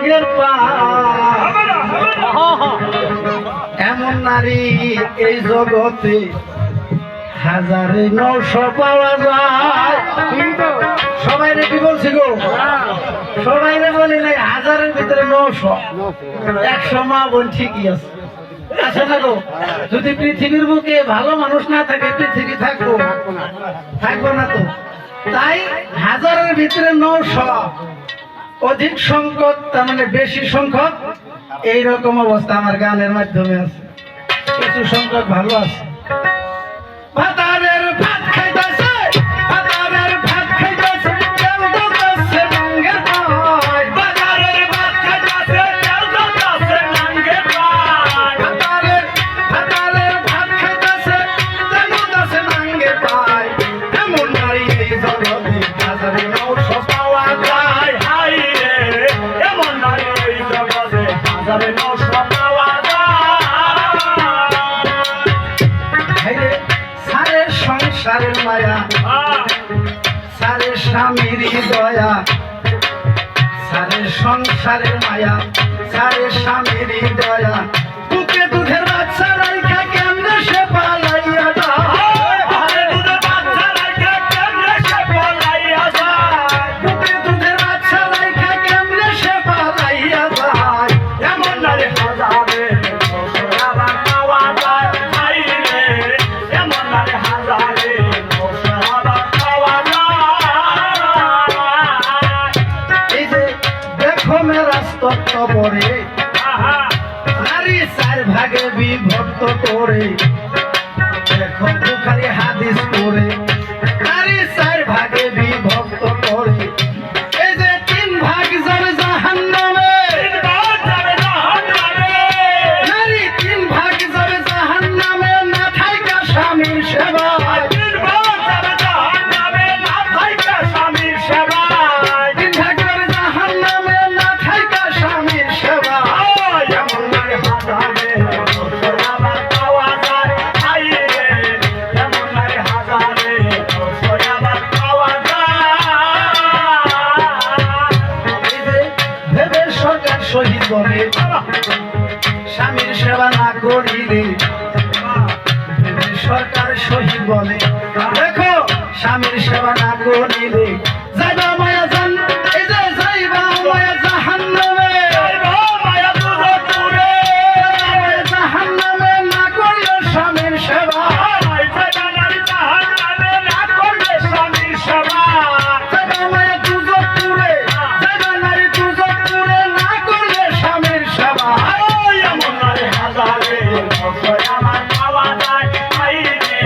নাঙ্গের পায় এমন নারী এই জগতে 1900 পাওয়া যায়। সবাই কি বলছি গো? সবাই বলি নাই, 1000-এর ভিতরে 900 100 মা বোন ঠিকই আছে। আছে না গো? যদি পৃথিবীর বুকে ভালো মানুষ না থাকে পৃথিবী থাকবো না তো। তাই 1000-এর ভিতরে 900 অধিক সংখ্যক, তার মানে বেশি সংখ্যক এইরকম অবস্থা আমার গানের মাধ্যমে আছে। কিছু সংখ্যক ভালো আছে। ভাতারের ভাত খাইতেছে, ভাতারের ভাত খাইতেছে, তেল দোকাছে নাঙ্গের পায়। ভাতারের ভাত খাইতেছে, তেল দোকাছে নাঙ্গের পায়। ভাতারের ভাত খাইতেছে, তেল দোকাছে নাঙ্গের পায়। এমন নারী এই জগতে 1900 পাওয়া যায়। হাই রে, এমন নারী এই জগতে 1900 পাওয়া যায়। সারের সংসারের মায়া, সারের স্বামীর দয়া, সারের সংসারের মায়া, সারের স্বামীর দয়া। বুকে দুধের বাচ্চা রাইখা কেমনে সে পালাইয়া যায়। বুকে দুধের বাচ্চা রাইখা কেমনে সে পালাইয়া যায়। এমন নারী হাজারে আবার পাওয়া যায়। হাই রে, এমন নারী হাজারে আবার পাওয়া যায়। এই যে দেখো মেরাজ তত্ত্ব পড়ে নারী 4 ভাগে বিভক্ত করে। দেখো বুখারী হাদিস পড়ে নারী 4 ভাগে বিভক্ত করে। এই যে 3 ভাগ যাবে জাহান্নামে, নারী 3 ভাগ যাবে জাহান্নামে, না থাইকা স্বামীর সেবায়। 3 ভাগ যাবে জাহান্নামে, না থাইকা স্বামীর সেবায়। 3 ভাগ যাবে জাহান্নামে, না থাইকা স্বামীর সেবায়। এমন নারী হাজারে আবার পাওয়া যায়। হাই রে, এমন নারী হাজারে আবার পাওয়া যায়। এই যে ভেবে সরকার শহীদ বলে স্বামীর সেবা না করিলে, ভেবে সরকার শহীদ বলে দেখো স্বামীর সেবা না করিলে যাইবা মায়া জান। এই যে যাইবা মায়া জাহান্নামে, জাহান্নামে না করলে স্বামীর সেবা। যাইবা নারী জাহান্নামে না করলে স্বামীর সেবা। যাইবা মায়া দুজকপুরে, যাইবা নারী দুজকপুরে না করলে স্বামীর সেবা। এমন নারী হাজারে আমার পাওয়া যায়। হাই রে,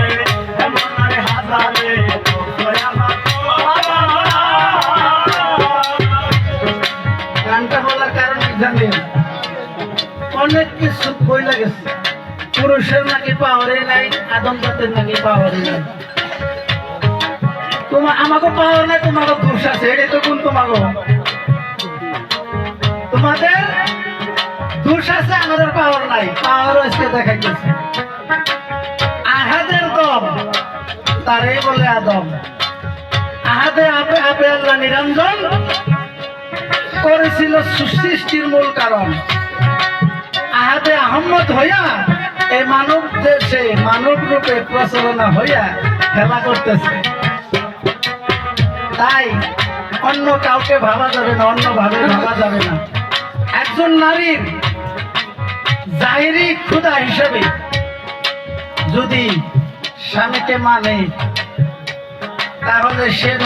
এমন নারী হাজারে আমার পাওয়া যায়। গানটা বলার কারণ কি জানেন? অনেক কিছু বইলা গেছে। পুরুষের নাকি পাওয়ারই নাই, আদম জাতের নাকি পাওয়ারই নাই। আমাকে পাওয়ার নাই, তোমাকে দোষ আছে। এটাই তো গুণ তোমাকে। তোমাদের দোষ আছে, আমাদের পাওয়ার নাই। পাওয়ার আজকে দেখাইতেছে। আহাদের দম তারই বলে আদম। আহাদে আপে আপে আল্লাহ নিরঞ্জন করেছিল সৃষ্টির মূল কারণ। আহাদে আহম্মদ হইয়া এই মানব দেশে মানব রূপে প্রচলনা হইয়া খেলা করতেছে। তাই অন্য কাউকে ভাবা যাবে না, অন্য ভাবে ভাবা যাবে না। একজন নারীর জাহিরি ক্ষুধা হিসেবে যদি স্বামীকে মানে তাহলে সে